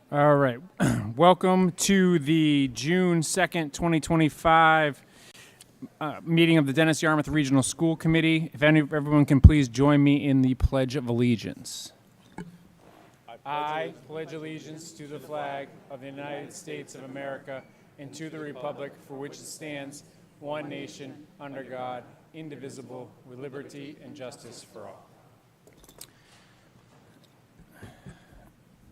All right. Welcome to the June 2nd, 2025 meeting of the Dennis-Yarmouth Regional School Committee. If everyone can please join me in the Pledge of Allegiance. I pledge allegiance to the flag of the United States of America and to the republic for which it stands, one nation, under God, indivisible, with liberty and justice for all.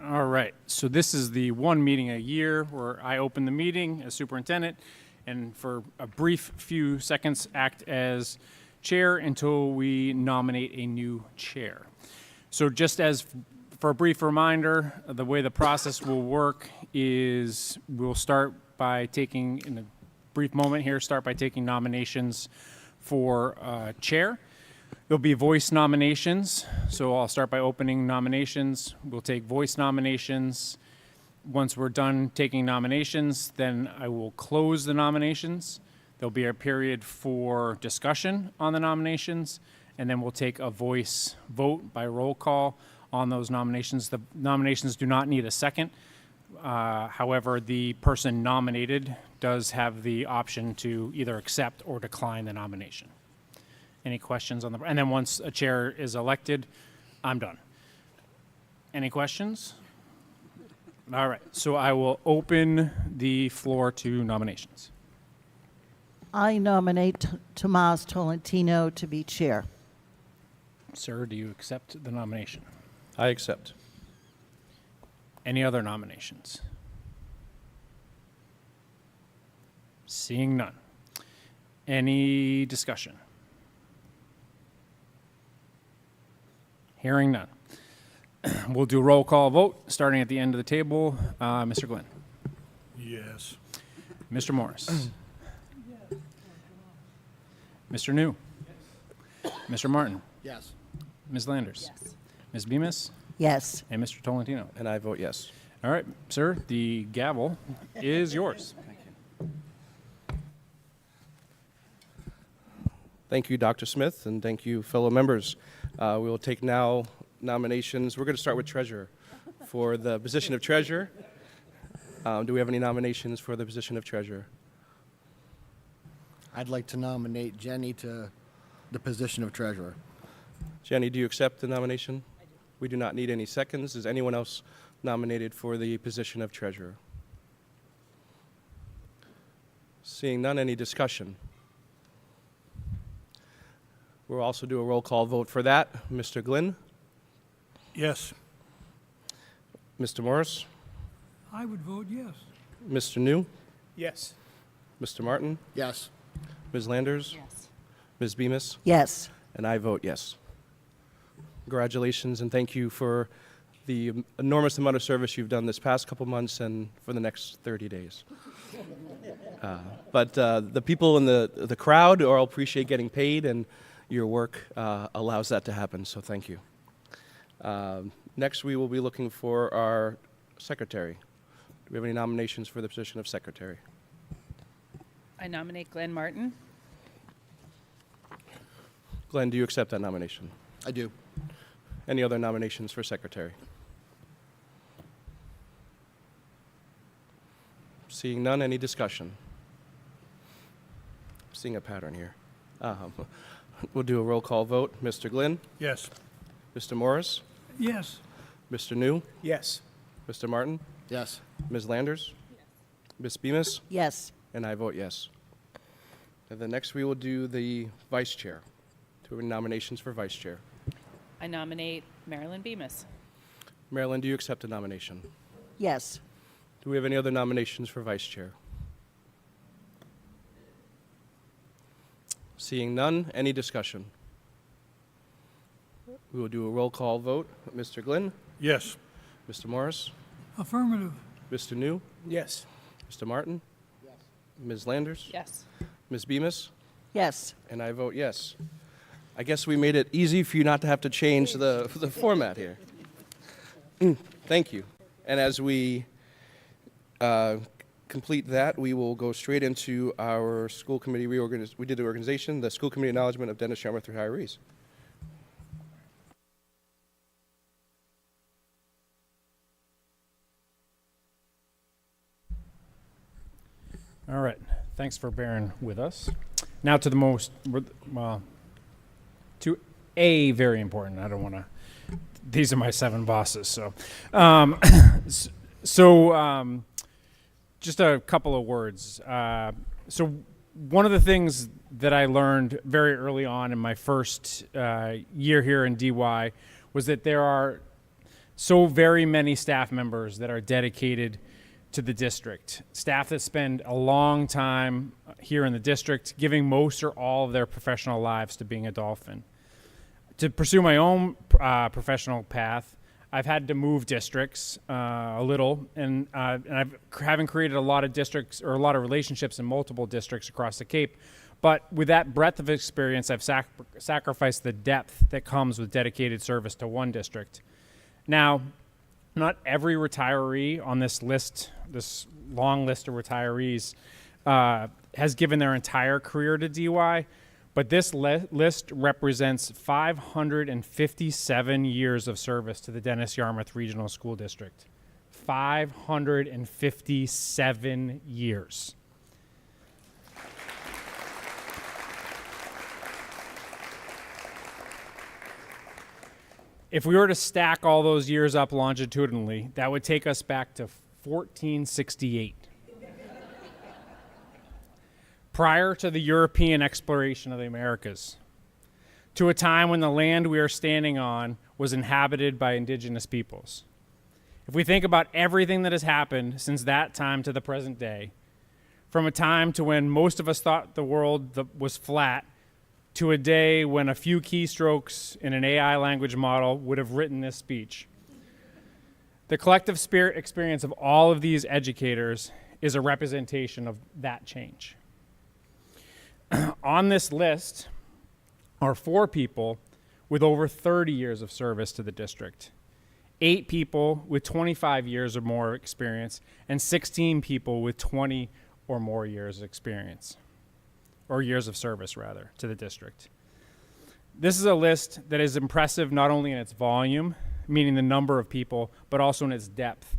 All right, so this is the one meeting a year where I open the meeting as superintendent and for a brief few seconds act as chair until we nominate a new chair. So just as for a brief reminder, the way the process will work is we'll start by taking, in a brief moment here, nominations for chair. There'll be voice nominations, so I'll start by opening nominations. We'll take voice nominations. Once we're done taking nominations, then I will close the nominations. There'll be a period for discussion on the nominations, and then we'll take a voice vote by roll call on those nominations. The nominations do not need a second. However, the person nominated does have the option to either accept or decline the nomination. Any questions on the, and then once a chair is elected, I'm done. Any questions? All right, so I will open the floor to nominations. I nominate Tomas Tolentino to be chair. Sir, do you accept the nomination? I accept. Any other nominations? Seeing none. Any discussion? Hearing none. We'll do a roll call vote, starting at the end of the table. Mr. Glenn. Yes. Mr. Morris. Mr. New. Mr. Martin. Yes. Ms. Landers. Ms. Bemis. Yes. And Mr. Tolentino. And I vote yes. All right, sir, the gavel is yours. Thank you, Dr. Smith, and thank you, fellow members. We will take now nominations. We're going to start with treasurer. For the position of treasurer, do we have any nominations for the position of treasurer? I'd like to nominate Jenny to the position of treasurer. Jenny, do you accept the nomination? I do. We do not need any seconds. Is anyone else nominated for the position of treasurer? Seeing none, any discussion? We'll also do a roll call vote for that. Mr. Glenn? Yes. Mr. Morris? I would vote yes. Mr. New? Yes. Mr. Martin? Yes. Ms. Landers? Yes. Ms. Bemis? Yes. And I vote yes. Congratulations, and thank you for the enormous amount of service you've done this past couple months and for the next 30 days. But the people in the crowd all appreciate getting paid, and your work allows that to happen, so thank you. Next, we will be looking for our secretary. Do we have any nominations for the position of secretary? I nominate Glenn Martin. Glenn, do you accept that nomination? I do. Any other nominations for secretary? Seeing none, any discussion? Seeing a pattern here. We'll do a roll call vote. Mr. Glenn? Yes. Mr. Morris? Yes. Mr. New? Yes. Mr. Martin? Yes. Ms. Landers? Ms. Bemis? Yes. And I vote yes. And then next we will do the vice chair. Do we have any nominations for vice chair? I nominate Marilyn Bemis. Marilyn, do you accept the nomination? Yes. Do we have any other nominations for vice chair? Seeing none, any discussion? We will do a roll call vote. Mr. Glenn? Yes. Mr. Morris? Affirmative. Mr. New? Yes. Mr. Martin? Yes. Ms. Landers? Yes. Ms. Bemis? Yes. And I vote yes. I guess we made it easy for you not to have to change the format here. Thank you. And as we complete that, we will go straight into our school committee reorganization. We did the organization, the school committee acknowledgement of Dennis-Yarmouth retirees. All right. Thanks for bearing with us. Now to the most, well, to a very important. I don't want to. These are my 7 bosses. So, just a couple of words. So, one of the things that I learned very early on in my first year here in DY was that there are so very many staff members that are dedicated to the district. Staff that spend a long time here in the district, giving most or all of their professional lives to being a Dolphin. To pursue my own professional path, I've had to move districts a little, and I've having created a lot of districts or a lot of relationships in multiple districts across the Cape. But with that breadth of experience, I've sacrificed the depth that comes with dedicated service to one district. Now, not every retiree on this list, this long list of retirees, has given their entire career to DY, but this list represents 557 years of service to the Dennis-Yarmouth Regional School District. 557 years. If we were to stack all those years up longitudinally, that would take us back to 1468. Prior to the European exploration of the Americas, to a time when the land we are standing on was inhabited by indigenous peoples. If we think about everything that has happened since that time to the present day, from a time to when most of us thought the world was flat, to a day when a few keystrokes in an AI language model would have written this speech. The collective spirit experience of all of these educators is a representation of that change. On this list are 4 people with over 30 years of service to the district, 8 people with 25 years or more experience, and 16 people with 20 or more years of experience, or years of service, rather, to the district. This is a list that is impressive not only in its volume, meaning the number of people, but also in its depth,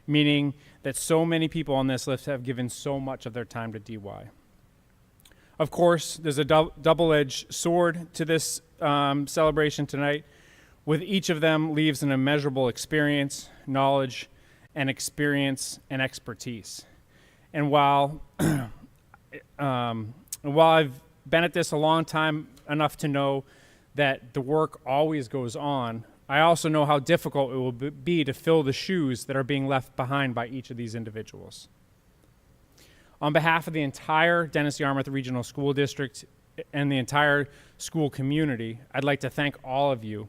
meaning that so many people on this list have given so much of their time to DY. Of course, there's a double-edged sword to this celebration tonight. With each of them leaves an immeasurable experience, knowledge, and expertise. And while I've been at this a long time enough to know that the work always goes on, I also know how difficult it will be to fill the shoes that are being left behind by each of these individuals. On behalf of the entire Dennis-Yarmouth Regional School District and the entire school community, I'd like to thank all of you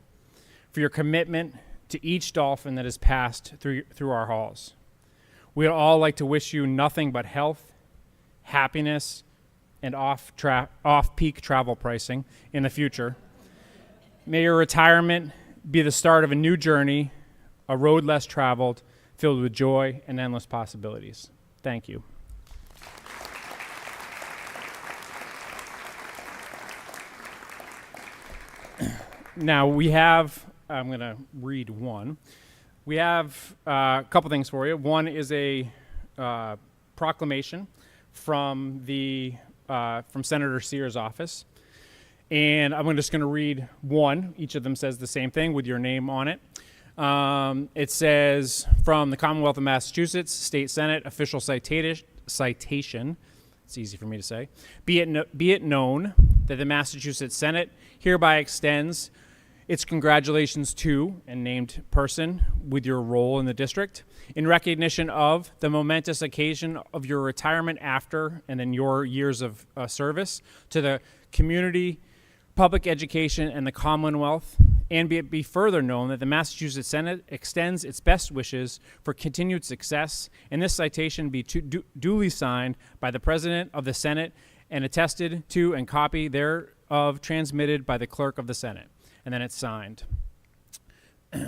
for your commitment to each Dolphin that has passed through our halls. We'd all like to wish you nothing but health, happiness, and off-peak travel pricing in the future. May your retirement be the start of a new journey, a road less traveled, filled with joy and endless possibilities. Thank you. Now we have, I'm going to read one. We have a couple things for you. One is a proclamation from Senator Sears' office. And I'm just going to read one. Each of them says the same thing with your name on it. It says, from the Commonwealth of Massachusetts, State Senate, official citation, it's easy for me to say, be it known that the Massachusetts Senate hereby extends its congratulations to and named person with your role in the district in recognition of the momentous occasion of your retirement after and then your years of service to the community, public education, and the Commonwealth, and be further known that the Massachusetts Senate extends its best wishes for continued success, and this citation be duly signed by the President of the Senate and attested to and copy thereof transmitted by the Clerk of the Senate. And then it's signed.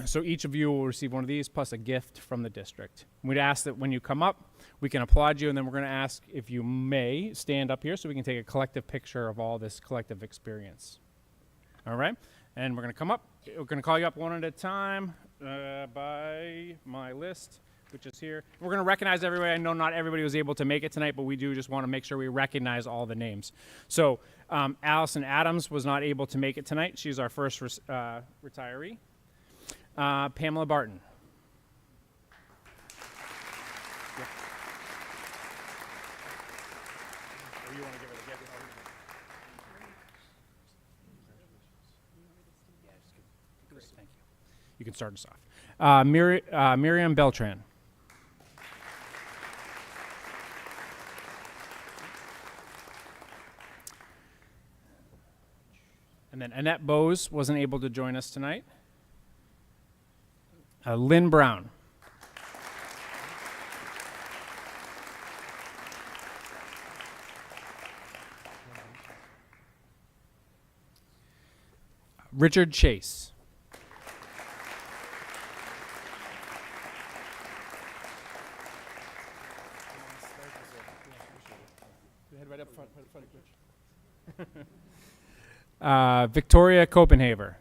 So each of you will receive one of these plus a gift from the district. We'd ask that when you come up, we can applaud you, and then we're going to ask if you may stand up here so we can take a collective picture of all this collective experience. All right? And we're going to come up. We're going to call you up one at a time by my list. which is here. We're going to recognize everybody. I know not everybody was able to make it tonight, but we do just want to make sure we recognize all the names. So Allison Adams was not able to make it tonight. She's our first retiree. Pamela Barton. Thank you. You can start us off. Miriam Beltran. And then Annette Bose wasn't able to join us tonight. Lynn Brown. Richard Chase. Right up front, Victoria Copenhaver.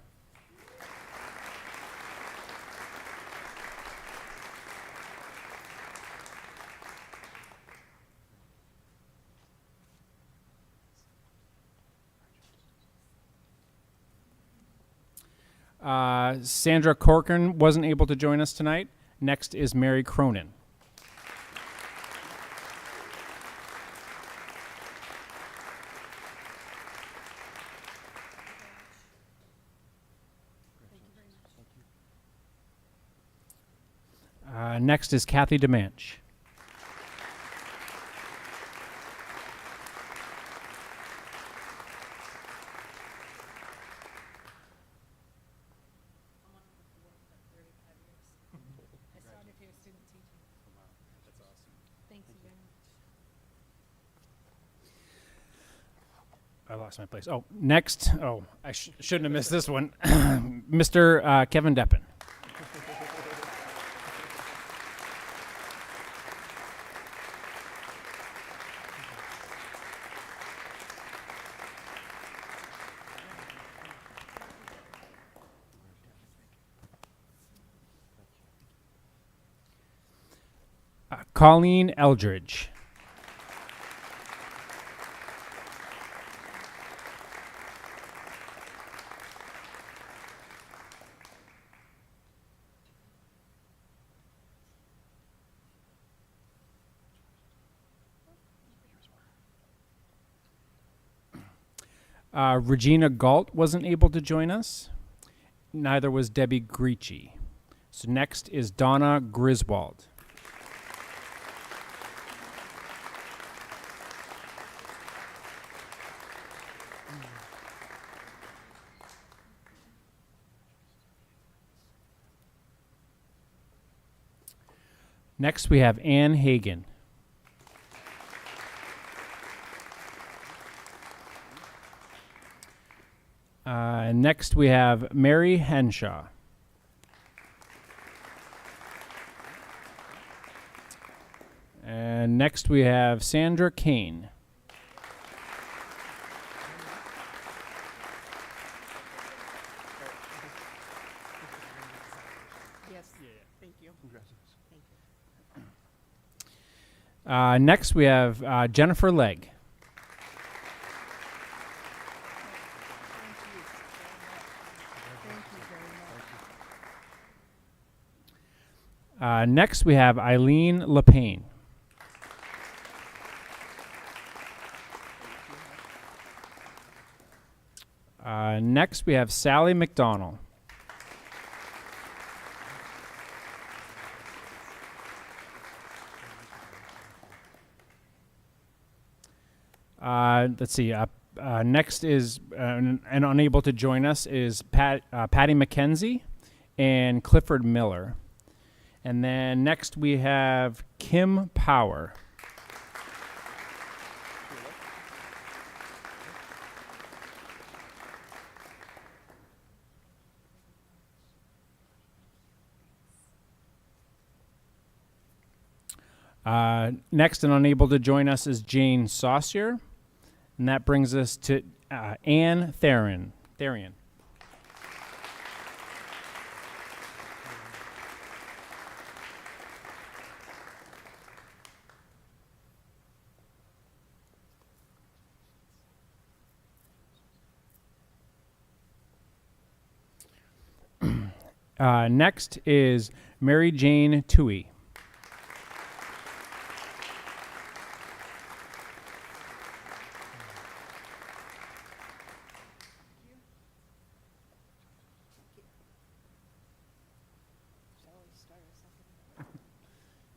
Sandra Corcoran wasn't able to join us tonight. Next is Mary Cronin. Next is Kathy DeManch. I lost my place. Oh, next. Oh, I shouldn't have missed this one. Mr. Kevin Deppen. Colleen Eldridge. Regina Galt wasn't able to join us. Neither was Debbie Griechi. So next is Donna Griswold. Next, we have Ann Hagan. Next, we have Mary Henshaw. And next, we have Sandra Kane. Yes. Thank you. Next, we have Jennifer Legg. Next, we have Eileen LePaine. Next, we have Sally McDonald. Let's see. Next is, and unable to join us, is Patty McKenzie and Clifford Miller. And then next we have Kim Power. Next and unable to join us is Jane Saucier. And that brings us to Anne Therian. Next is Mary Jane Toohey.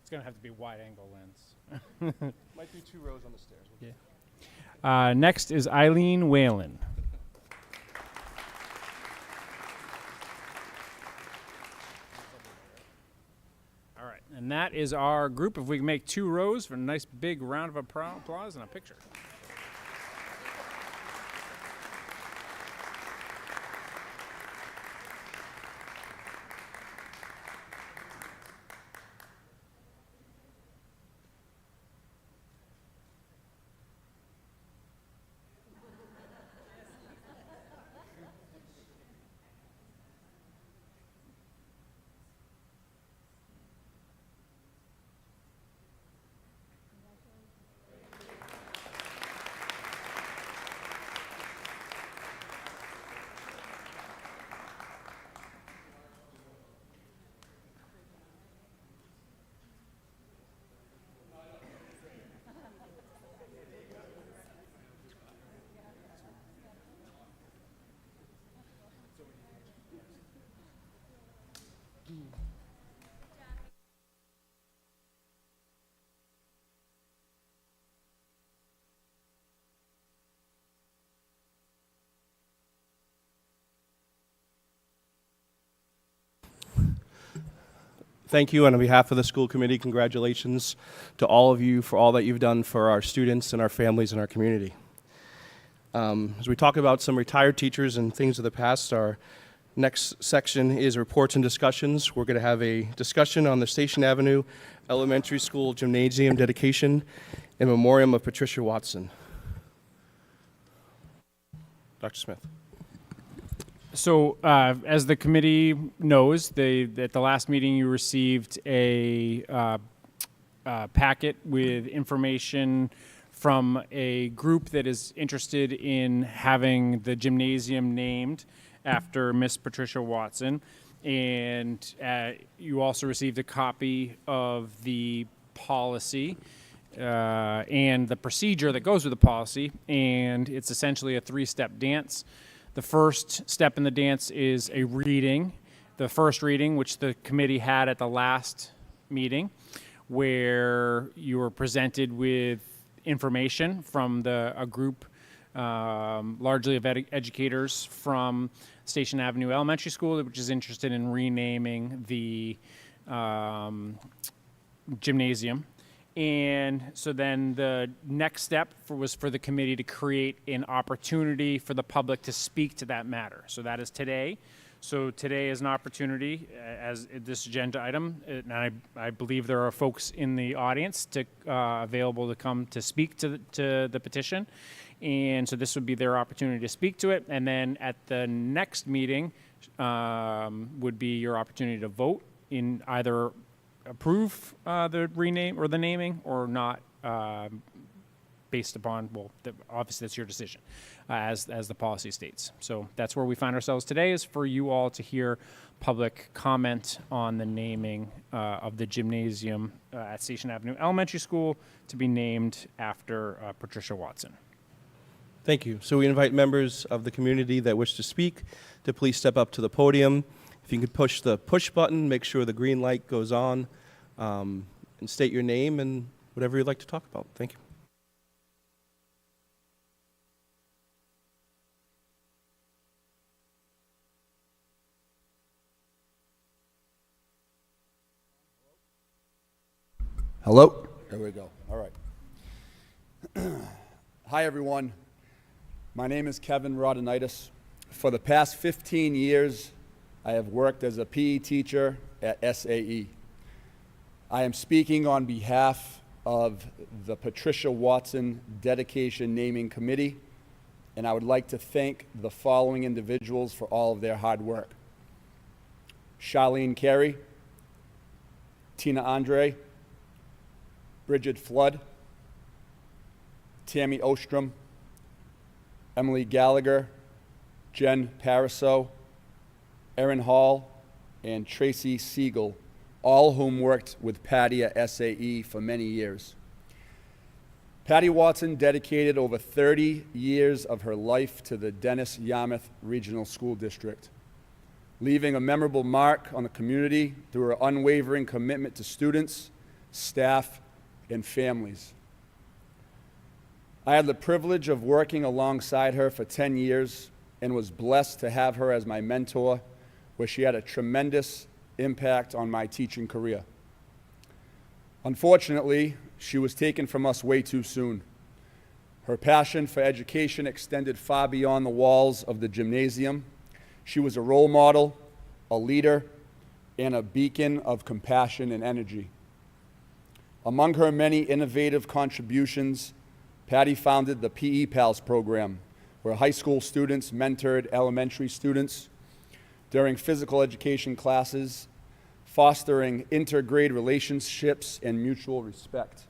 It's going to have to be wide angle lens. Might be 2 rows on the stairs. Next is Eileen Whalen. All right, and that is our group. If we can make 2 rows for a nice big round of applause and a picture. Thank you, and on behalf of the school committee, congratulations to all of you for all that you've done for our students and our families and our community. As we talk about some retired teachers and things of the past, our next section is reports and discussions. We're going to have a discussion on the Station Avenue Elementary School Gymnasium dedication in memoriam of Patricia Watson. Dr. Smith. So, as the committee knows, at the last meeting you received a packet with information from a group that is interested in having the gymnasium named after Miss Patricia Watson. And you also received a copy of the policy and the procedure that goes with the policy. And it's essentially a 3-step dance. The first step in the dance is a reading, the first reading, which the committee had at the last meeting, where you were presented with information from a group largely of educators from Station Avenue Elementary School, which is interested in renaming the gymnasium. And so then the next step was for the committee to create an opportunity for the public to speak to that matter. So that is today. So today is an opportunity as this agenda item, and I believe there are folks in the audience available to come to speak to the petition. And so this would be their opportunity to speak to it. And then at the next meeting would be your opportunity to vote in either approve the rename or the naming or not, based upon, well, obviously that's your decision as the policy states. So that's where we find ourselves today, is for you all to hear public comment on the naming of the gymnasium at Station Avenue Elementary School to be named after Patricia Watson. Thank you. So we invite members of the community that wish to speak to please step up to the podium. If you could push the push button, make sure the green light goes on, and state your name and whatever you'd like to talk about. Thank you. Hello? There we go. All right. Hi, everyone. My name is Kevin Rodonitis. For the past 15 years, I have worked as a PE teacher at SAE. I am speaking on behalf of the Patricia Watson Dedication Naming Committee, and I would like to thank the following individuals for all of their hard work. Charlene Carey, Tina Andre, Bridget Flood, Tammy Ostrom, Emily Gallagher, Jen Pariseau, Erin Hall, and Tracy Siegel, all whom worked with Patty at SAE for many years. Patty Watson dedicated over 30 years of her life to the Dennis-Yarmouth Regional School District, leaving a memorable mark on the community through her unwavering commitment to students, staff, and families. I had the privilege of working alongside her for 10 years and was blessed to have her as my mentor, where she had a tremendous impact on my teaching career. Unfortunately, she was taken from us way too soon. Her passion for education extended far beyond the walls of the gymnasium. She was a role model, a leader, and a beacon of compassion and energy. Among her many innovative contributions, Patty founded the PE Pals program, where high school students mentored elementary students during physical education classes, fostering intergrade relationships and mutual respect.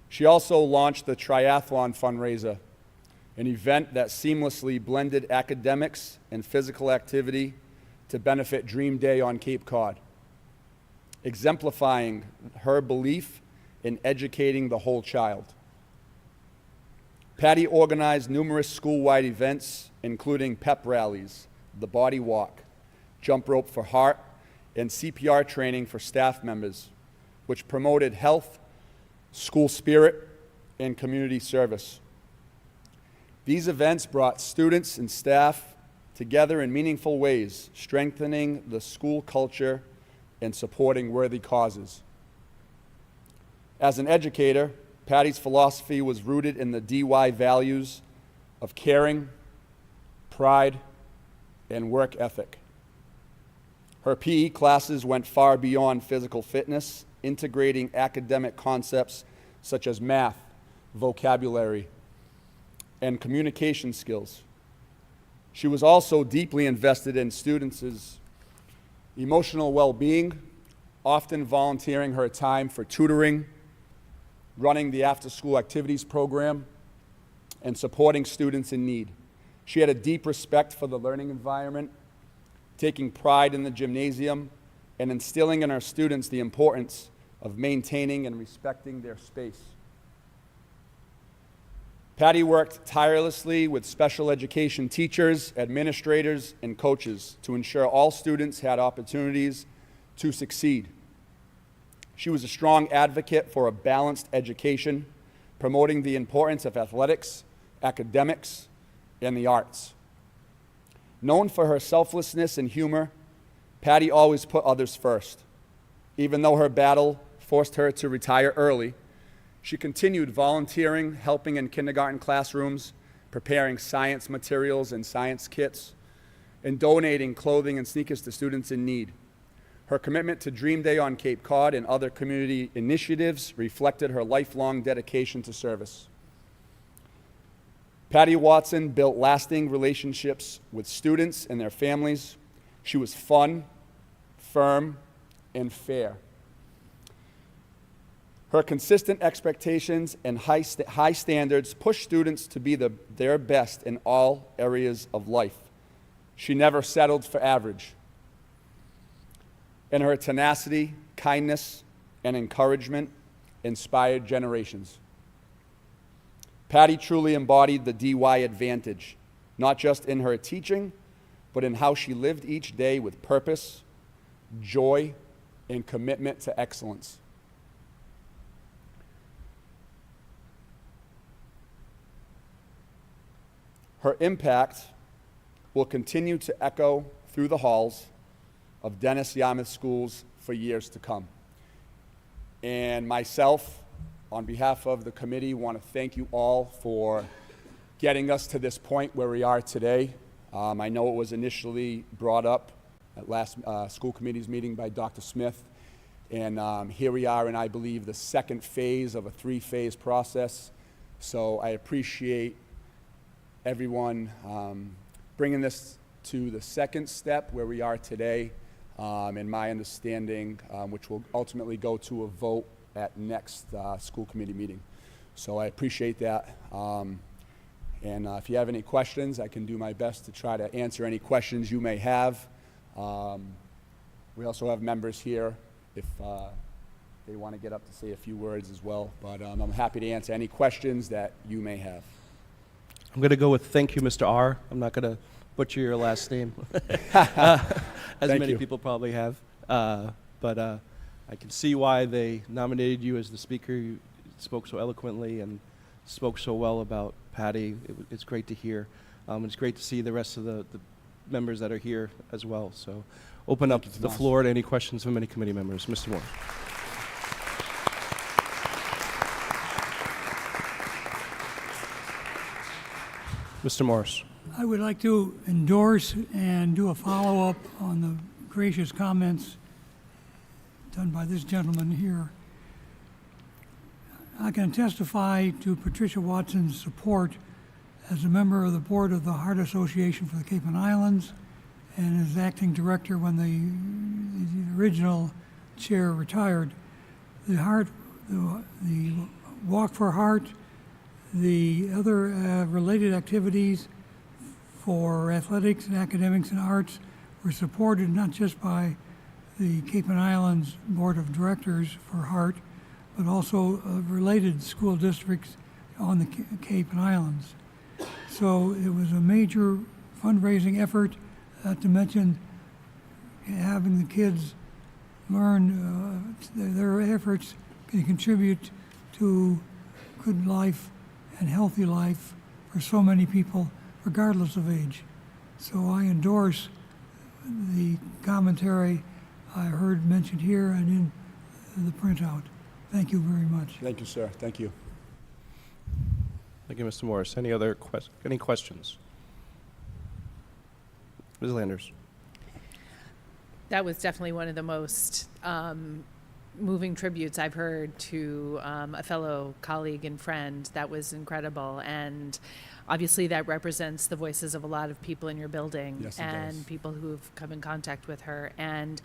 She also launched the Triathlon Fundraiser, an event that seamlessly blended academics and physical activity to benefit Dream Day on Cape Cod, exemplifying her belief in educating the whole child. Patty organized numerous school-wide events, including pep rallies, the body walk, jump rope for heart, and CPR training for staff members, which promoted health, school spirit, and community service. These events brought students and staff together in meaningful ways, strengthening the school culture and supporting worthy causes. As an educator, Patty's philosophy was rooted in the DY values of caring, pride, and work ethic. Her PE classes went far beyond physical fitness, integrating academic concepts such as math, vocabulary, and communication skills. She was also deeply invested in students' emotional well-being, often volunteering her time for tutoring, running the after-school activities program, and supporting students in need. She had a deep respect for the learning environment, taking pride in the gymnasium, and instilling in our students the importance of maintaining and respecting their space. Patty worked tirelessly with special education teachers, administrators, and coaches to ensure all students had opportunities to succeed. She was a strong advocate for a balanced education, promoting the importance of athletics, academics, and the arts. Known for her selflessness and humor, Patty always put others first. Even though her battle forced her to retire early, she continued volunteering, helping in kindergarten classrooms, preparing science materials and science kits, and donating clothing and sneakers to students in need. Her commitment to Dream Day on Cape Cod and other community initiatives reflected her lifelong dedication to service. Patty Watson built lasting relationships with students and their families. She was fun, firm, and fair. Her consistent expectations and high standards pushed students to be their best in all areas of life. She never settled for average. And her tenacity, kindness, and encouragement inspired generations. Patty truly embodied the DY advantage, not just in her teaching, but in how she lived each day with purpose, joy, and commitment to excellence. Her impact will continue to echo through the halls of Dennis-Yarmouth schools for years to come. And myself, on behalf of the committee, want to thank you all for getting us to this point where we are today. I know it was initially brought up at last school committee's meeting by Dr. Smith, and here we are in, I believe, the second phase of a three-phase process. So I appreciate everyone bringing this to the second step where we are today, in my understanding, which will ultimately go to a vote at next school committee meeting. So I appreciate that. And if you have any questions, I can do my best to try to answer any questions you may have. We also have members here if they want to get up to say a few words as well. But I'm happy to answer any questions that you may have. I'm going to go with thank you, Mr. R. I'm not going to butcher your last name, as Thank many you. people probably have. But I can see why they nominated you as the speaker. You spoke so eloquently and spoke so well about Patty. It's great to hear. It's great to see the rest of the members that are here as well. So open up you, the Tomas. floor to any questions from any committee members. Mr. Moore. Mr. Morris. I would like to endorse and do a follow-up on the gracious comments done by this gentleman here. I can testify to Patricia Watson's support as a member of the board of the Heart Association for the Cape and Islands and as acting director when the original chair retired. The Walk for Heart, the other related activities for athletics and academics and arts were supported not just by the Cape and Islands Board of Directors for Heart, but also related school districts on the Cape and Islands. So it was a major fundraising effort, not to mention having the kids learn their efforts can contribute to good life and healthy life for so many people, regardless of age. So I endorse the commentary I heard mentioned here and in the printout. Thank you very much. Thank you, sir. Thank you. Thank you, Mr. Morris. Any other any questions? Ms. Landers. That was definitely one of the most moving tributes I've heard to a fellow colleague and friend. That was incredible. And obviously that represents the voices of a lot of people in your building. Yes, it and does. people who've come in contact with her. And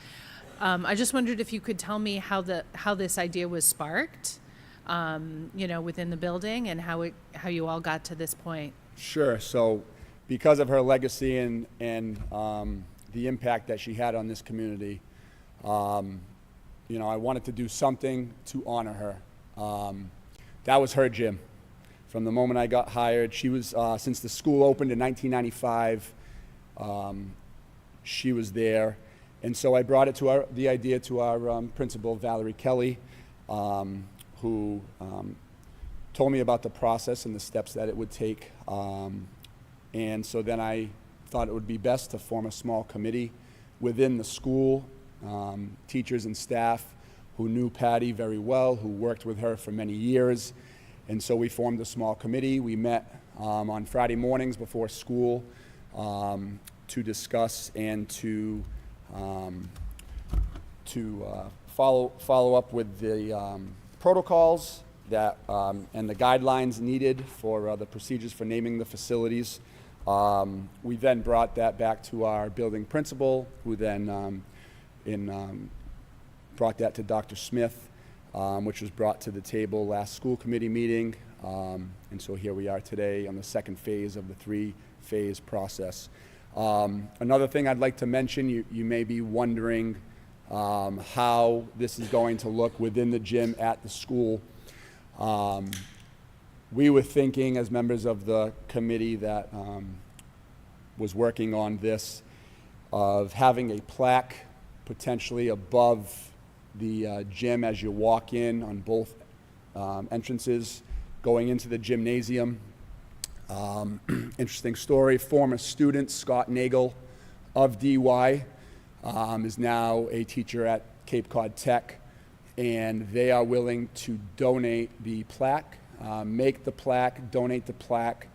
I just wondered if you could tell me how this idea was sparked, within the building, and how you all got to this point. Sure. So because of her legacy and the impact that she had on this community, I wanted to do something to honor her. That was her gym. From the moment I got hired, she was, since the school opened in 1995, she was there. And so I brought the idea to our principal, Valerie Kelly, who told me about the process and the steps that it would take. And so then I thought it would be best to form a small committee within the school, teachers and staff who knew Patty very well, who worked with her for many years. And so we formed a small committee. We met on Friday mornings before school to discuss and to follow up with the protocols that and the guidelines needed for the procedures for naming the facilities. We then brought that back to our building principal, who then brought that to Dr. Smith, which was brought to the table last school committee meeting. And so here we are today on the second phase of the three-phase process. Another thing I'd like to mention, you may be wondering how this is going to look within the gym at the school. We were thinking, as members of the committee that was working on this, of having a plaque potentially above the gym as you walk in on both entrances going into the gymnasium. Interesting story, former student Scott Nagel of DY is now a teacher at Cape Cod Tech, and they are willing to donate the plaque, make the plaque, donate the plaque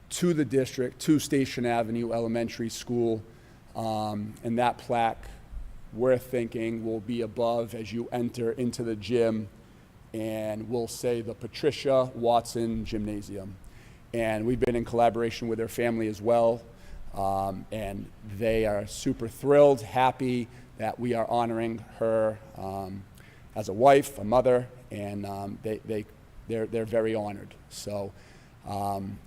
to the district, to Station Avenue Elementary School, and that plaque, we're thinking, will be above as you enter into the gym, and will say the Patricia Watson Gymnasium. And we've been in collaboration with her family as well, and they are super thrilled, happy that we are honoring her as a wife, a mother, and they're very honored. So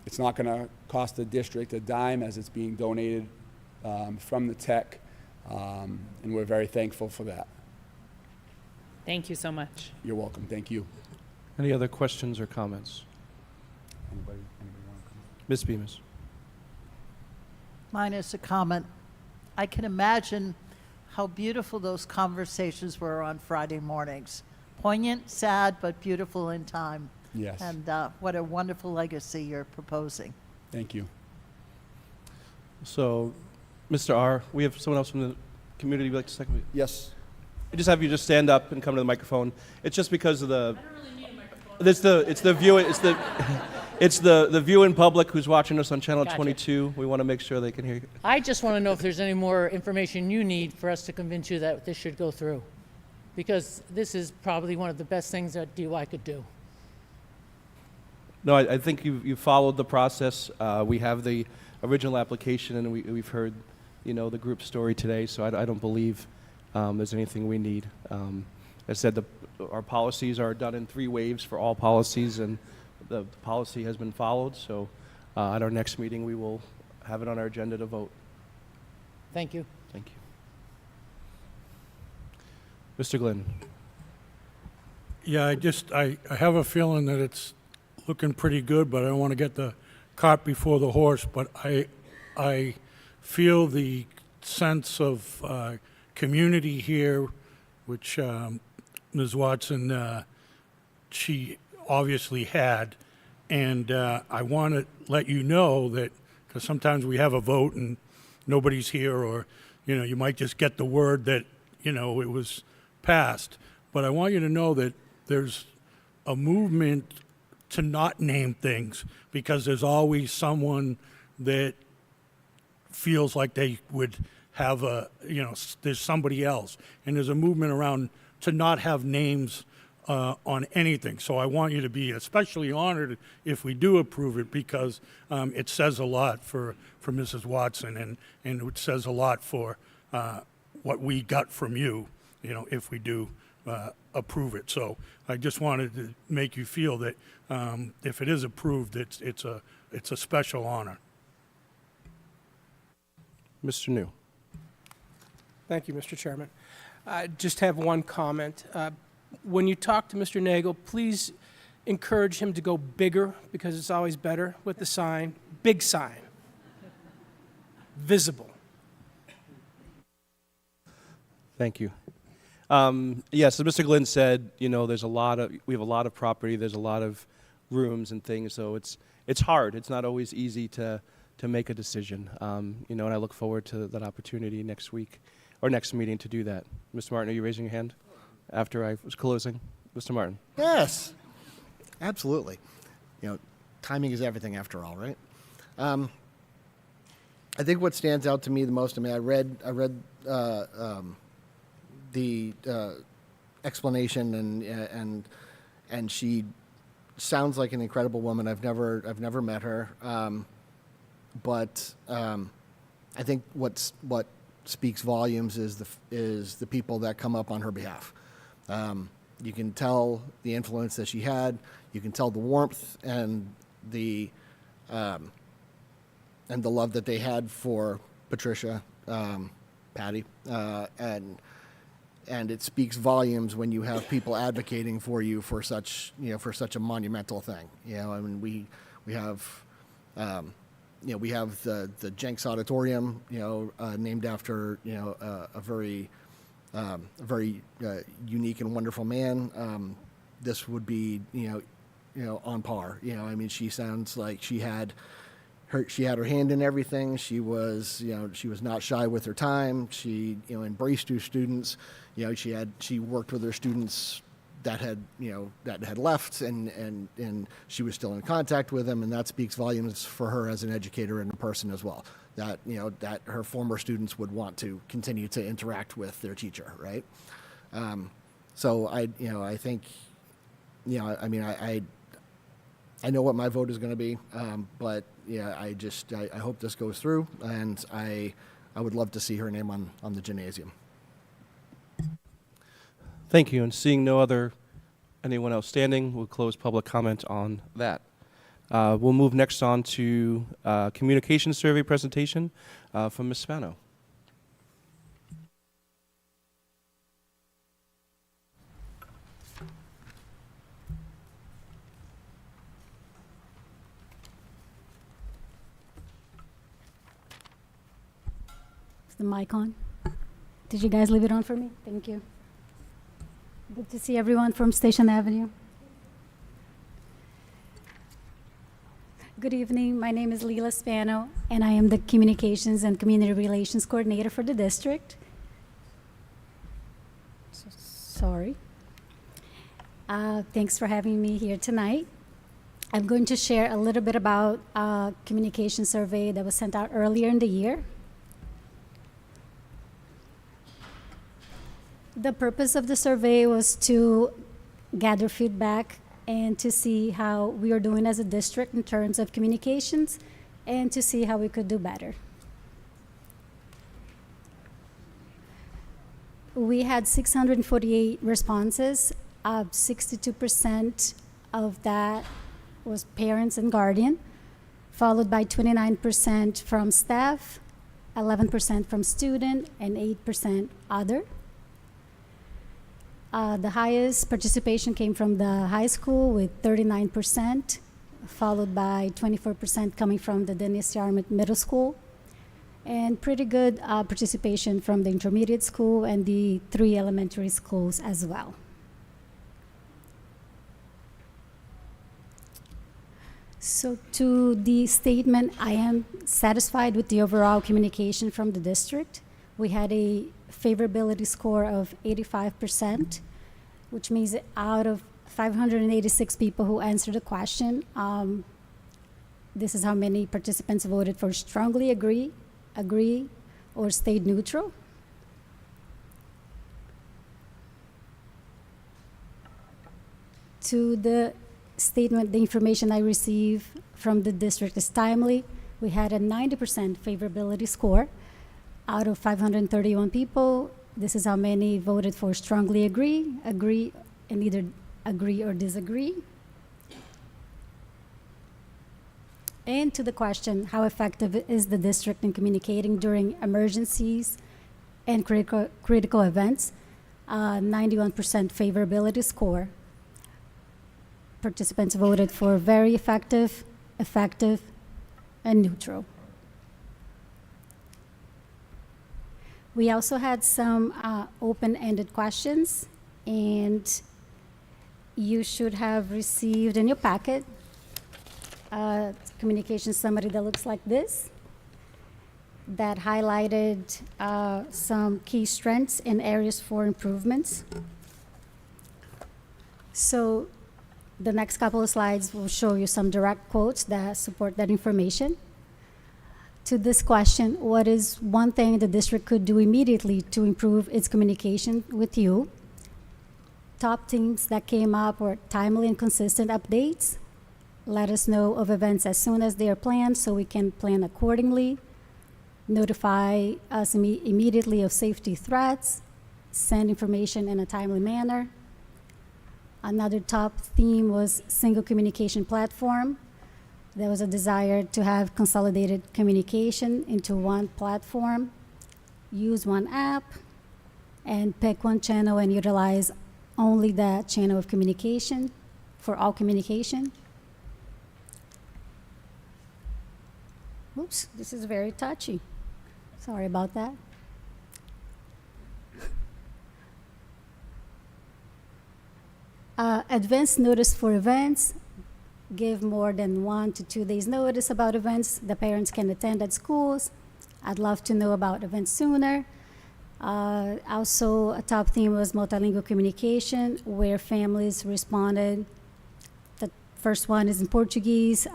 it's not going to cost the district a dime, as it's being donated from the tech And we're very thankful for that. Thank you so much. You're welcome. Thank you. Any other questions or comments? Anybody want to come? Ms. Bemis. Mine is a comment. I can imagine how beautiful those conversations were on Friday mornings. Poignant, sad, but beautiful in time. Yes. And what a wonderful legacy you're proposing. Thank you. So, Mr. R., we have someone else from the community who'd like to second. Yes. I just have you just stand up and come to the microphone. It's just because of the. I don't really need a microphone. It's the view. It's the viewing public who's watching us on channel Gotcha. 22. We want to make sure they can hear you. I just want to know if there's any more information you need for us to convince you that this should go through. Because this is probably one of the best things that DY could do. No, I think you've followed the process. We have the original application, and we've heard, the group story today. So I don't believe there's anything we need. As I said, our policies are done in 3 waves for all policies, and the policy has been followed. So at our next meeting, we will have it on our agenda to vote. Thank you. Thank you. Mr. Glenn. Yeah, I have a feeling that it's looking pretty good, but I don't want to get the cart before the horse. But I feel the sense of community here, which Ms. Watson, she obviously had. And I want to let you know that, because sometimes we have a vote and nobody's here, or, you might just get the word that, it was passed. But I want you to know that there's a movement to not name things, because there's always someone that feels like they would have there's somebody else. And there's a movement around to not have names on anything. So I want you to be especially honored if we do approve it, because it says a lot for Mrs. Watson, and it says a lot for what we got from you, if we do approve it. So I just wanted to make you feel that if it is approved, it's a special honor. Mr. New. Thank you, Mr. Chairman. I just have one comment. When you talk to Mr. Nagel, please encourage him to go bigger, because it's always better with the sign. Big sign. Visible. Thank you. Yes, as Mr. Glenn said, we have a lot of property, there's a lot of rooms and things, so it's hard. It's not always easy to make a decision. And I look forward to that opportunity next week or next meeting to do that. Mr. Martin, are you raising your hand after I was closing? Mr. Martin. Yes, absolutely. Timing is everything after all, right? I think what stands out to me the most, I read the explanation, and she sounds like an incredible woman. I've never met her, but I think what speaks volumes is the people that come up on her behalf. You can tell the influence that she had. You can tell the warmth and the love that they had for Patricia, Patty, and it speaks volumes when you have people advocating for you for such a monumental thing. We have the Jenks Auditorium, named after a very unique and wonderful man. This would be on par. She sounds like she had her hand in everything. She was not shy with her time. She embraced her students. She worked with her students that had left, and she was still in contact with them, and that speaks volumes for her as an educator and a person as well. That her former students would want to continue to interact with their teacher, right? So I think I know what my vote is going to be, but I hope this goes through, and I would love to see her name on the gymnasium. Thank you. And seeing anyone else standing, we'll close public comment on that. We'll move next on to communication survey presentation from Ms. Spano. the mic on? Did you guys leave it on for me? Thank you. Good to see everyone from Station Avenue. Good evening. My name is Leela Spano, and I am the Communications and Community Relations Coordinator for the district. Sorry. Thanks for having me here tonight. I'm going to share a little bit about a communication survey that was sent out earlier in the year. The purpose of the survey was to gather feedback and to see how we are doing as a district in terms of communications and to see how we could do better. We had 648 responses. 62% of that was parents and guardian, followed by 29% from staff, 11% from student, and 8% other. The highest participation came from the high school with 39%, followed by 24% coming from the Dennis-Yarmouth Middle School, and pretty good participation from the intermediate school and the 3 elementary schools as well. So to the statement, I am satisfied with the overall communication from the district. We had a favorability score of 85%, which means that out of 586 people who answered the question, this is how many participants voted for strongly agree, or stayed neutral. To the statement, the information I receive from the district is timely. We had a 90% favorability score. Out of 531 people, this is how many voted for strongly agree, and either agree or disagree. And to the question, how effective is the district in communicating during emergencies and critical events? 91% favorability score. Participants voted for very effective, and neutral. We also had some open-ended questions, and you should have received in your packet a communication summary that looks like this, that highlighted some key strengths and areas for improvements. So the next couple of slides will show you some direct quotes that support that information. To this question, what is one thing the district could do immediately to improve its communication with you? Top themes that came up were timely and consistent updates. Let us know of events as soon as they are planned so we can plan accordingly. Notify us immediately of safety threats. Send information in a timely manner. Another top theme was single communication platform. There was a desire to have consolidated communication into one platform, use one app, and pick one channel and utilize only that channel of communication for all communication. Oops, this is very touchy. Sorry about that. Advance notice for events. Give more than 1 to 2 days notice about events the parents can attend at schools. I'd love to know about events sooner. Also, a top theme was multilingual communication, where families responded. The first one is in Portuguese.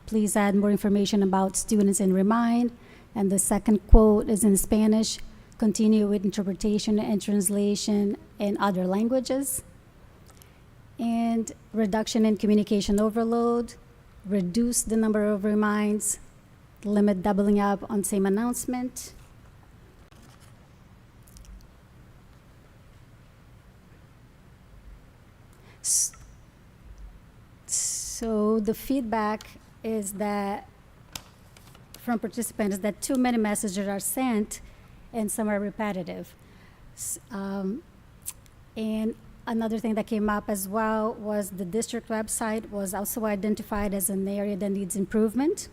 Please add more information about students and remind. And the second quote is in Spanish. Continue with interpretation and translation in other languages. And reduction in communication overload, reduce the number of reminds, limit doubling up on same announcement. So the feedback is that from participants that too many messages are sent and some are repetitive. And another thing that came up as well was the district website was also identified as an area that needs improvement.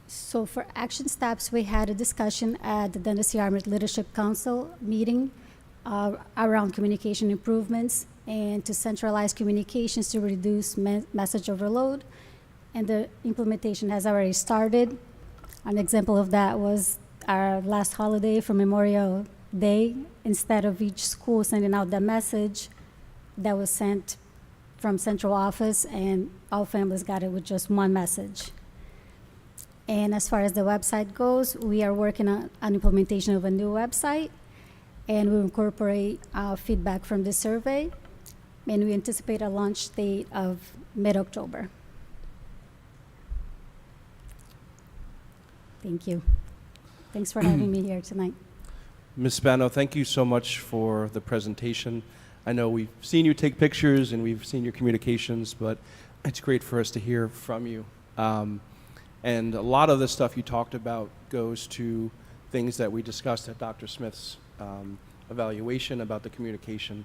So for action steps, we had a discussion at the Dennis-Yarmouth Leadership Council meeting around communication improvements and to centralize communications to reduce message overload. And the implementation has already started. An example of that was our last holiday for Memorial Day. Instead of each school sending out the message, that was sent from central office, and all families got it with just one message. And as far as the website goes, we are working on an implementation of a new website, and we'll incorporate feedback from the survey, and we anticipate a launch date of mid-October. Thank you. Thanks for having me here tonight. Ms. Spano, thank you so much for the presentation. I know we've seen you take pictures and we've seen your communications, but it's great for us to hear from you. And a lot of the stuff you talked about goes to things that we discussed at Dr. Smith's evaluation about the communication.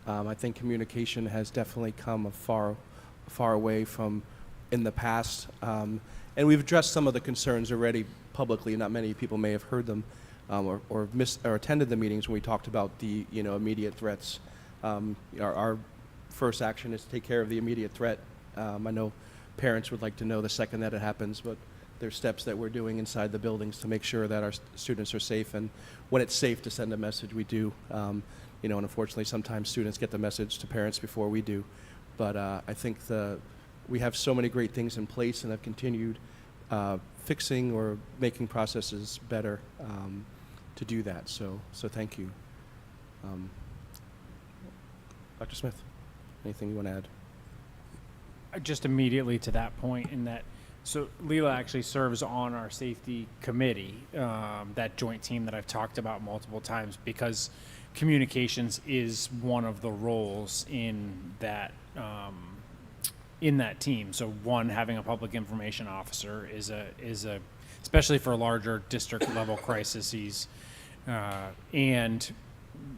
I think communication has definitely come a far away from in the past. And we've addressed some of the concerns already publicly. Not many people may have heard them or attended the meetings when we talked about the immediate threats. Our first action is to take care of the immediate threat. I know parents would like to know the second that it happens, but there's steps that we're doing inside the buildings to make sure that our students are safe. And when it's safe to send a message, we do. And unfortunately, sometimes students get the message to parents before we do. But I think we have so many great things in place and have continued fixing or making processes better to do that. So thank you. Dr. Smith, anything you want to add? Just immediately to that point, in that, so Leela actually serves on our safety committee, that joint team that I've talked about multiple times, because communications is one of the roles in that team. So one, having a public information officer is a especially for larger district level crises, and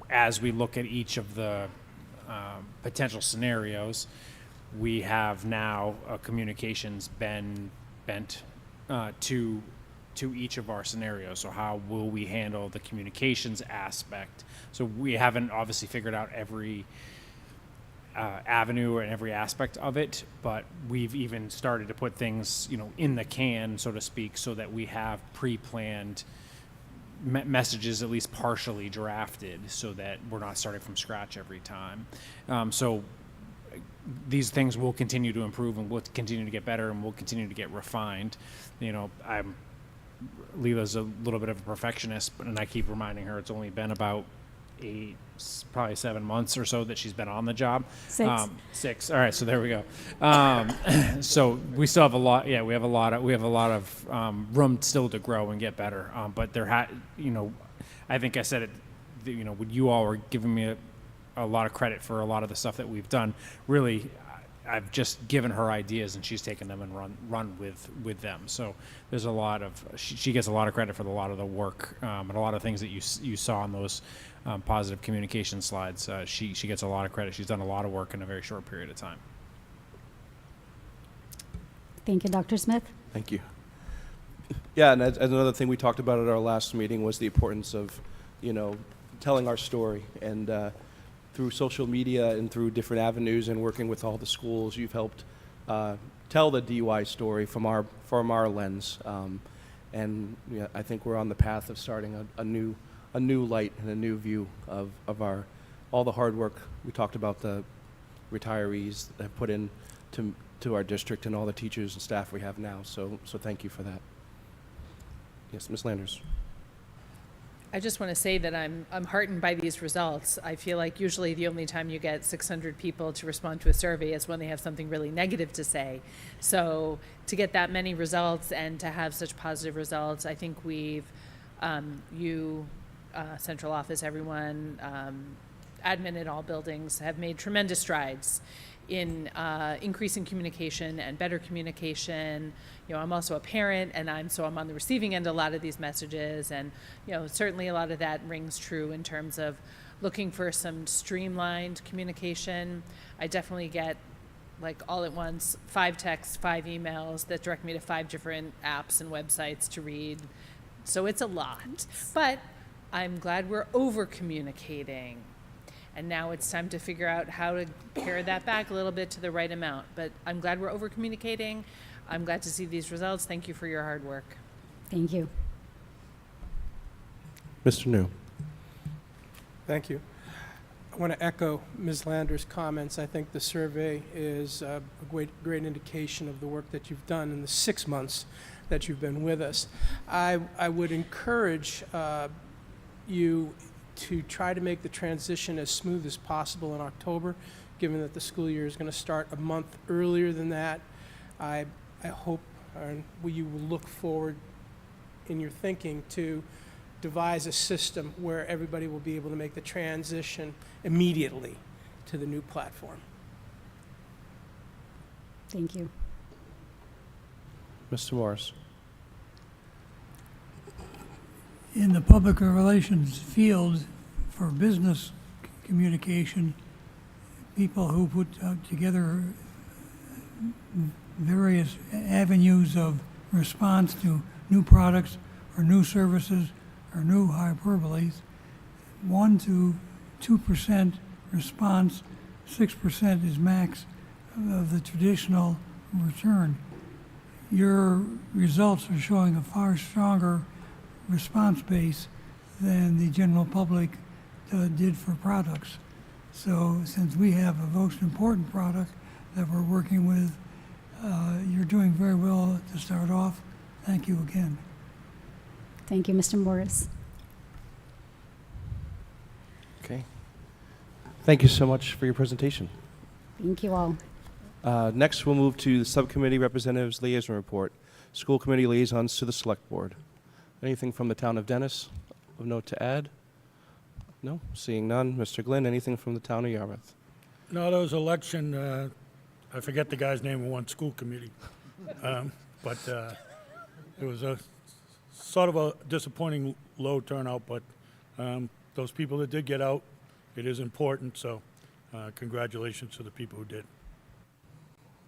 as we look at each of the potential scenarios, we have now communications been bent to each of our scenarios. So how will we handle the communications aspect? So we haven't obviously figured out every avenue and every aspect of it, but we've even started to put things, in the can, so to speak, so that we have pre-planned messages at least partially drafted, so that we're not starting from scratch every time. So these things will continue to improve and will continue to get better and will continue to get refined. Leela's a little bit of a perfectionist, and I keep reminding her it's only been about probably 7 months or so that she's been on the job. 6. 6. All right, so there we go. So we still have a lot. Yeah, we have a lot of room still to grow and get better. But I think I said it. When you all were giving me a lot of credit for a lot of the stuff that we've done, really, I've just given her ideas and she's taken them and run with them. So there's a lot of she gets a lot of credit for a lot of the work and a lot of things that you saw on those positive communication slides. She gets a lot of credit. She's done a lot of work in a very short period of time. Thank you, Dr. Smith. Thank you. Yeah, and as another thing we talked about at our last meeting was the importance of, telling our story. And through social media and through different avenues and working with all the schools, you've helped tell the DY story from our lens. And I think we're on the path of starting a new light and a new view of all the hard work. We talked about the retirees that have put in to our district and all the teachers and staff we have now. So thank you for that. Yes, Ms. Landers. I just want to say that I'm heartened by these results. I feel like usually the only time you get 600 people to respond to a survey is when they have something really negative to say. So to get that many results and to have such positive results, I think we've, central office, everyone, admin at all buildings have made tremendous strides in increasing communication and better communication. I'm also a parent, and I'm on the receiving end of a lot of these messages, and certainly a lot of that rings true in terms of looking for some streamlined communication. I definitely get like all at once, 5 texts, 5 emails that direct me to 5 different apps and websites to read. So it's a lot. But I'm glad we're over communicating. And now it's time to figure out how to pare that back a little bit to the right amount. But I'm glad we're over communicating. I'm glad to see these results. Thank you for your hard work. Thank you. Mr. New. Thank you. I want to echo Ms. Lander's comments. I think the survey is a great indication of the work that you've done in the 6 months that you've been with us. I would encourage you to try to make the transition as smooth as possible in October, given that the school year is going to start a month earlier than that. I hope you will look forward in your thinking to devise a system where everybody will be able to make the transition immediately to the new platform. Thank you. Mr. Morris. In the public relations field for business communication, people who put together various avenues of response to new products or new services or new hyperboles, 1 to 2% response, 6% is max of the traditional return. Your results are showing a far stronger response base than the general public did for products. So since we have a most important product that we're working with, you're doing very well to start off. Thank you again. Thank you, Mr. Morris. Okay. Thank you so much for your presentation. Thank you all. Next, we'll move to the Subcommittee Representatives Liaison Report. School Committee Liaisons to the Select Board. Anything from the town of Dennis of note to add? No? Seeing none. Mr. Glenn, anything from the town of Yarmouth? No, there was election, I forget the guy's name who won school committee. But it was a sort of a disappointing low turnout, but those people that did get out, it is important, so congratulations to the people who did.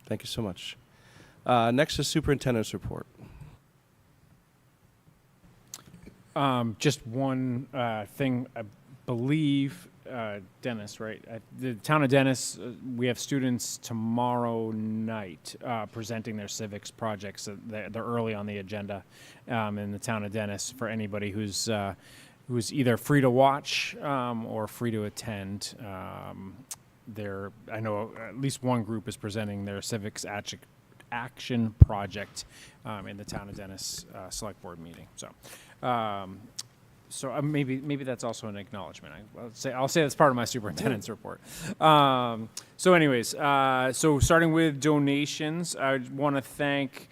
Thank you so much. Next is Superintendent's Report. Just one thing, I believe, Dennis, right? The town of Dennis, we have students tomorrow night presenting their civics projects. They're early on the agenda in the town of Dennis for anybody who's either free to watch or free to attend. I know at least one group is presenting their civics action project in the town of Dennis select board meeting. So maybe that's also an acknowledgement. I'll say that's part of my superintendent's report. So anyways, so starting with donations, I want to thank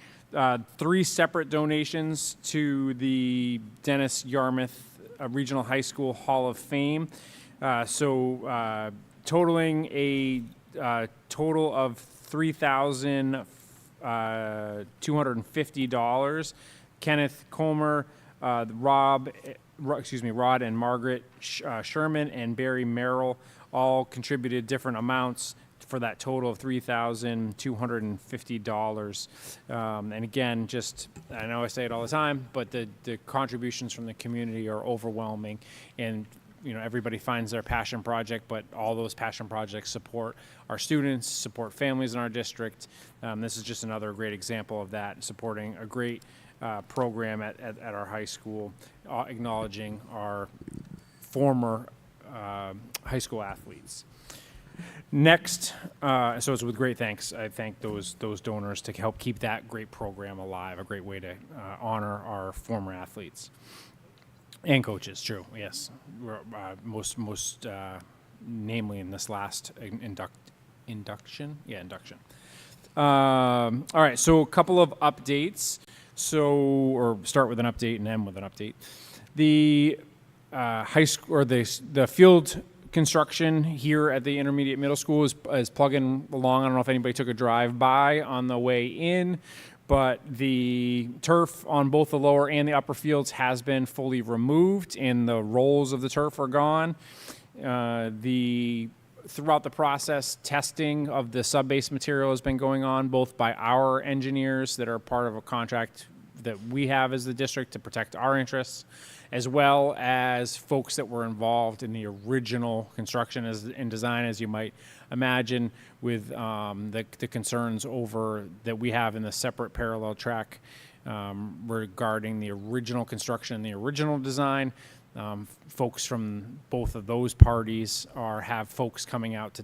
3 separate donations to the Dennis-Yarmouth Regional High School Hall of Fame. Totaling a total of $3,250. Kenneth Comer, Rod and Margaret Sherman, and Barry Merrill all contributed different amounts for that total of $3,250. And again, I know I say it all the time, but the contributions from the community are overwhelming, and everybody finds their passion project, but all those passion projects support our students, support families in our district. This is just another great example of that, supporting a great program at our high school, acknowledging our former high school athletes. Next, so it's with great thanks. I thank those donors to help keep that great program alive, a great way to honor our former athletes. And coaches, true, yes. Most namely in this last induction. Yeah, induction. All right, so a couple of updates. Or start with an update and end with an update. The high school, or the field construction here at the intermediate middle school is plugging along. I don't know if anybody took a drive by on the way in, but the turf on both the lower and the upper fields has been fully removed, and the rolls of the turf are gone. The throughout the process, testing of the sub-base material has been going on, both by our engineers that are part of a contract that we have as the district to protect our interests, as well as folks that were involved in the original construction and design, as you might imagine, with the concerns over that we have in the separate parallel track regarding the original construction and the original design. Folks from both of those parties have folks coming out to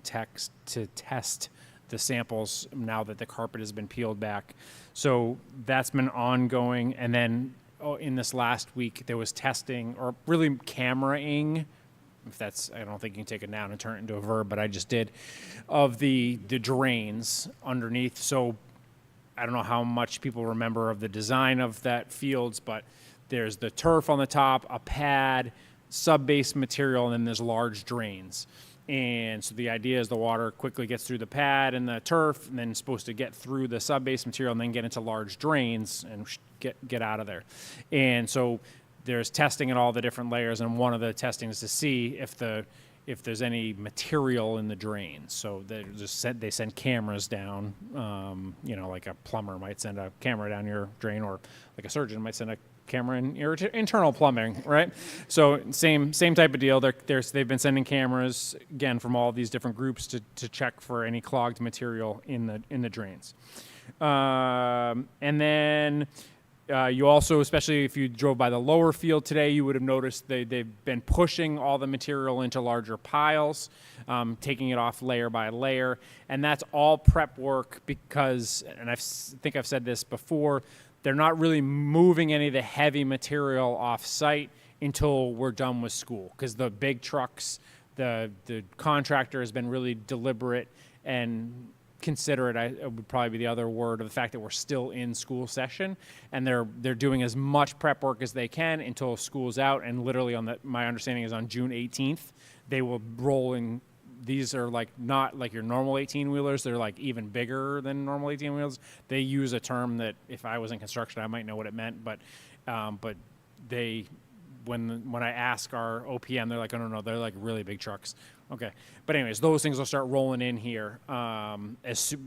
test the samples now that the carpet has been peeled back. So that's been ongoing. And then in this last week, there was testing, or really cameraing, if that's, I don't think you can take a noun and turn it into a verb, but I just did, of the drains underneath. So I don't know how much people remember of the design of that fields, but there's the turf on the top, a pad, sub-base material, and then there's large drains. And so the idea is the water quickly gets through the pad and the turf, and then it's supposed to get through the sub-base material and then get into large drains and get out of there. And so there's testing at all the different layers, and one of the testing is to see if there's any material in the drains. So they send cameras down, like a plumber might send a camera down your drain, or like a surgeon might send a camera in your internal plumbing, right? So same type of deal. They've been sending cameras, again, from all these different groups to check for any clogged material in the drains. And then you also, especially if you drove by the lower field today, you would have noticed they've been pushing all the material into larger piles, taking it off layer by layer. And that's all prep work because, and I think I've said this before, they're not really moving any of the heavy material off site until we're done with school, because the big trucks, the contractor has been really deliberate and considerate, it would probably be the other word, of the fact that we're still in school session, and they're doing as much prep work as they can until school's out. And literally my understanding is on June 18th, they will roll in. These are not like your normal 18-wheelers. They're like even bigger than normal 18-wheelers. They use a term that if I was in construction, I might know what it meant. But they, when I ask our OPM, they're like, oh, no, they're like really big trucks. Okay. But anyways, those things will start rolling in here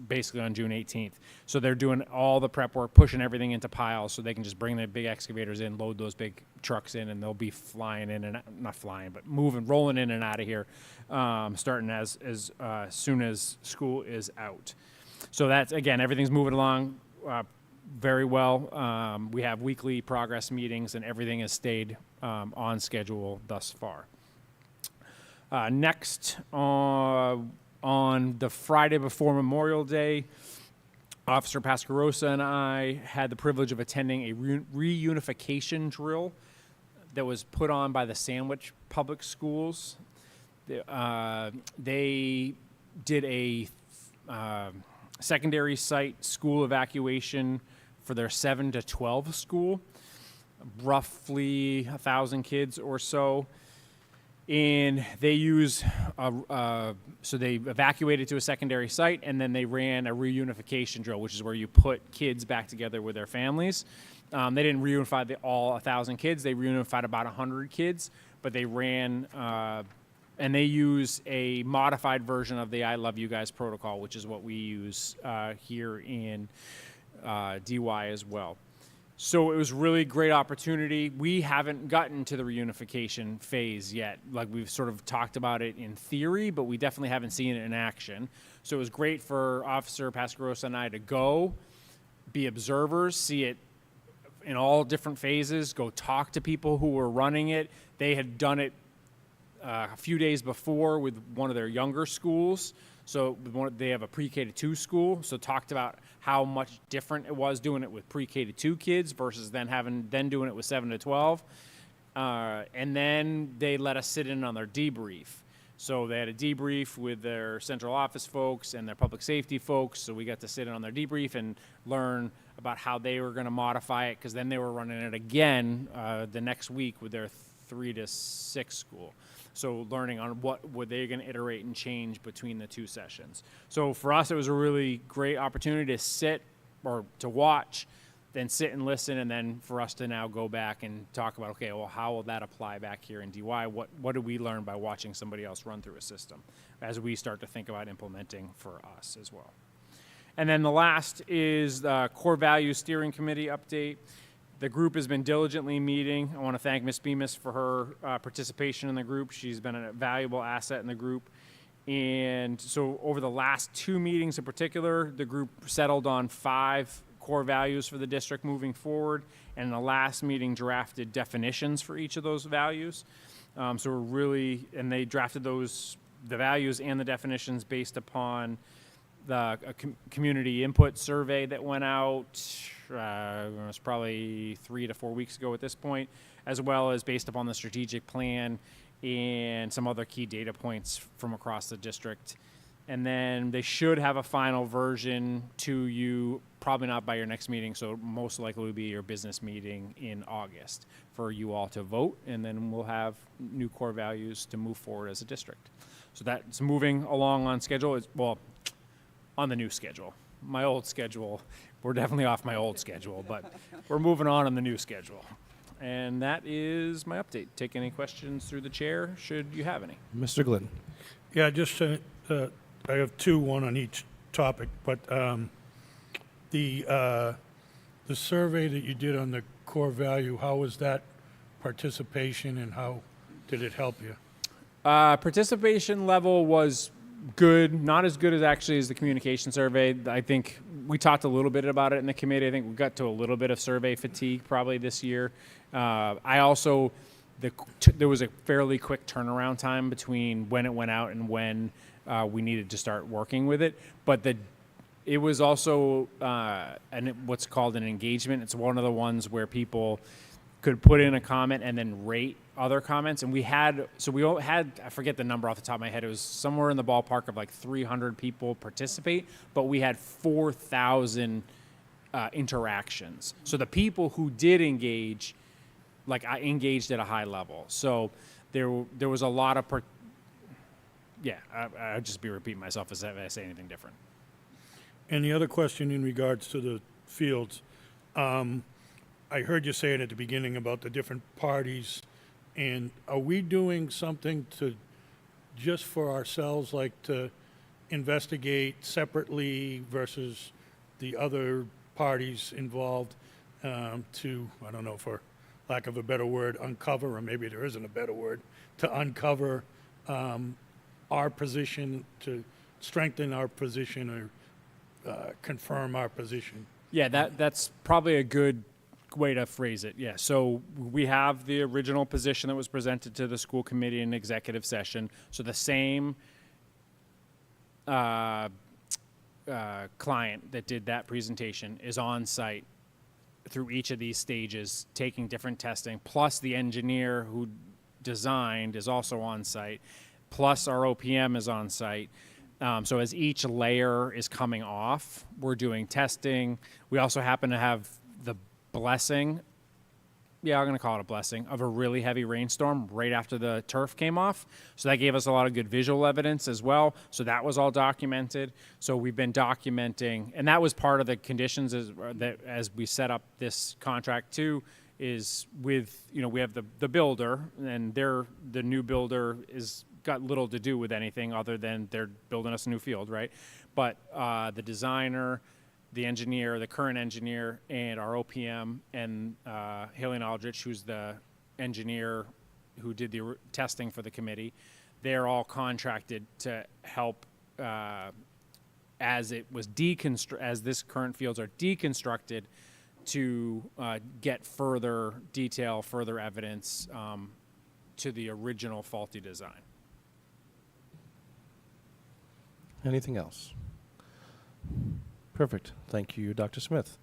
basically on June 18th. So they're doing all the prep work, pushing everything into piles so they can just bring the big excavators in, load those big trucks in, and they'll be flying in and not flying, but rolling in and out of here, starting as soon as school is out. So that's, again, everything's moving along very well. We have weekly progress meetings, and everything has stayed on schedule thus far. Next, on the Friday before Memorial Day, Officer Pascarosa and I had the privilege of attending a reunification drill that was put on by the Sandwich Public Schools. They did a secondary site school evacuation for their 7 to 12 school, roughly 1,000 kids or so. And they so they evacuated to a secondary site, and then they ran a reunification drill, which is where you put kids back together with their families. They didn't reunify all 1,000 kids. They reunified about 100 kids, but they ran, and they use a modified version of the I Love You Guys protocol, which is what we use here in DY as well. So it was really great opportunity. We haven't gotten to the reunification phase yet. Like, we've sort of talked about it in theory, but we definitely haven't seen it in action. So it was great for Officer Pascarosa and I to go, be observers, see it in all different phases, go talk to people who were running it. They had done it a few days before with one of their younger schools. So they have a pre-K to 2 school, so talked about how much different it was doing it with pre-K to 2 kids versus then doing it with 7 to 12. And then they let us sit in on their debrief. So they had a debrief with their central office folks and their public safety folks, so we got to sit in on their debrief and learn about how they were going to modify it, because then they were running it again the next week with their 3 to 6 school. So learning on what were they going to iterate and change between the 2 sessions. So for us, it was a really great opportunity to sit or to watch then sit and listen, and then for us to now go back and talk about, okay, well, how will that apply back here in DY? What did we learn by watching somebody else run through a system as we start to think about implementing for us as well? And then the last is the Core Values Steering Committee update. The group has been diligently meeting. I want to thank Ms. Bemis for her participation in the group. She's been a valuable asset in the group. And so over the last 2 meetings in particular, the group settled on 5 core values for the district moving forward, and in the last meeting drafted definitions for each of those values. So we're really, and they drafted the values and the definitions based upon the community input survey that went out, it was probably 3 to 4 weeks ago at this point, as well as based upon the strategic plan and some other key data points from across the district. And then they should have a final version to you, probably not by your next meeting, so most likely will be your business meeting in August for you all to vote, and then we'll have new core values to move forward as a district. So that's moving along on schedule. On the new schedule. My old schedule, we're definitely off my old schedule, but we're moving on the new schedule. And that is my update. Take any questions through the chair, should you have any. Mr. Glidden. Yeah, just I have 2, one on each topic, but the survey that you did on the core value, how was that participation and how did it help you? Participation level was good, not as good as actually as the communication survey. I think we talked a little bit about it in the committee. I think we got to a little bit of survey fatigue probably this year. There was a fairly quick turnaround time between when it went out and when we needed to start working with it. But it was also what's called an engagement. It's one of the ones where people could put in a comment and then rate other comments. And we had, I forget the number off the top of my head, it was somewhere in the ballpark of like 300 people participate, but we had 4,000 interactions. So the people who did engage, I engaged at a high level. So there was a lot of, I'd just be repeating myself if I say anything different. And the other question in regards to the fields, I heard you say it at the beginning about the different parties, and are we doing something to, just for ourselves, like to investigate separately versus the other parties involved to, I don't know, for lack of a better word, uncover, or maybe there isn't a better word, to uncover our position, to strengthen our position or confirm our position? Yeah, that's probably a good way to phrase it. Yeah, so we have the original position that was presented to the school committee in executive session. So the same client that did that presentation is on site through each of these stages, taking different testing, plus the engineer who designed is also on site, plus our OPM is on site. So as each layer is coming off, we're doing testing. We also happen to have the blessing, I'm going to call it a blessing, of a really heavy rainstorm right after the turf came off. So that gave us a lot of good visual evidence as well. So that was all documented. So we've been documenting, and that was part of the conditions as we set up this contract too, is with, we have the builder, and the new builder is got little to do with anything other than they're building us a new field, right? But the designer, the engineer, the current engineer, and our OPM, and Haley Aldrich, who's the engineer who did the testing for the committee, they're all contracted to help as this current fields are deconstructed to get further detail, further evidence to the original faulty design. Anything else? Perfect. Thank you, Dr. Smith.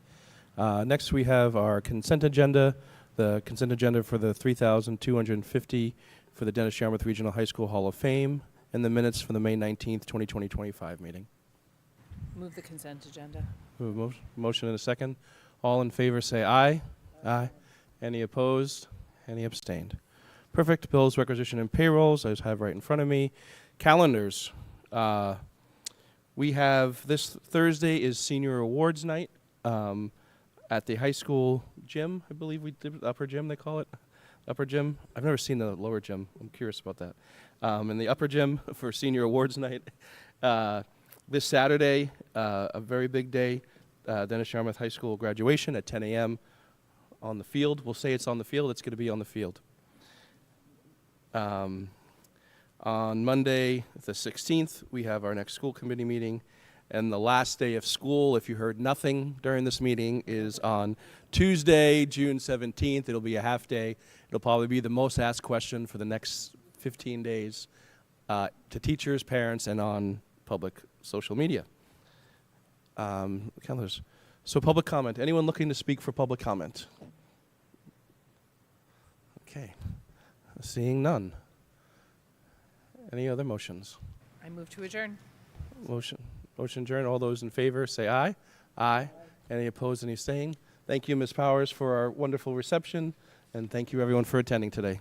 Next, we have our consent agenda, the consent agenda for the 3,250 for the Dennis-Yarmouth Regional High School Hall of Fame, and the minutes for the May 19th, 2025 meeting. Move the consent agenda. We have a motion and a second. All in favor say aye. Aye. Any opposed? Any abstained? Perfect. Bills, requisition, and payrolls, I just have right in front of me. Calendars. We have this Thursday is Senior Awards Night. at the high school gym. I believe we did upper gym, they call it. Upper gym. I've never seen the lower gym. I'm curious about that. In the upper gym for senior awards night. This Saturday, a very big day, Dennis-Yarmouth High School graduation at 10 a.m. on the field. We'll say it's on the field. It's going to be on the field. On Monday, the 16th, we have our next school committee meeting. And the last day of school, if you heard nothing during this meeting, is on Tuesday, June 17th. It'll be a half day. It'll probably be the most asked question for the next 15 days to teachers, parents, and on public social media. Councilors. So public comment. Anyone looking to speak for public comment? Okay. Seeing none. Any other motions? I move to adjourn. Motion adjourned. All those in favor say aye. Aye. Any opposed, any staying? Thank you, Ms. Powers, for our wonderful reception, and thank you, everyone, for attending today.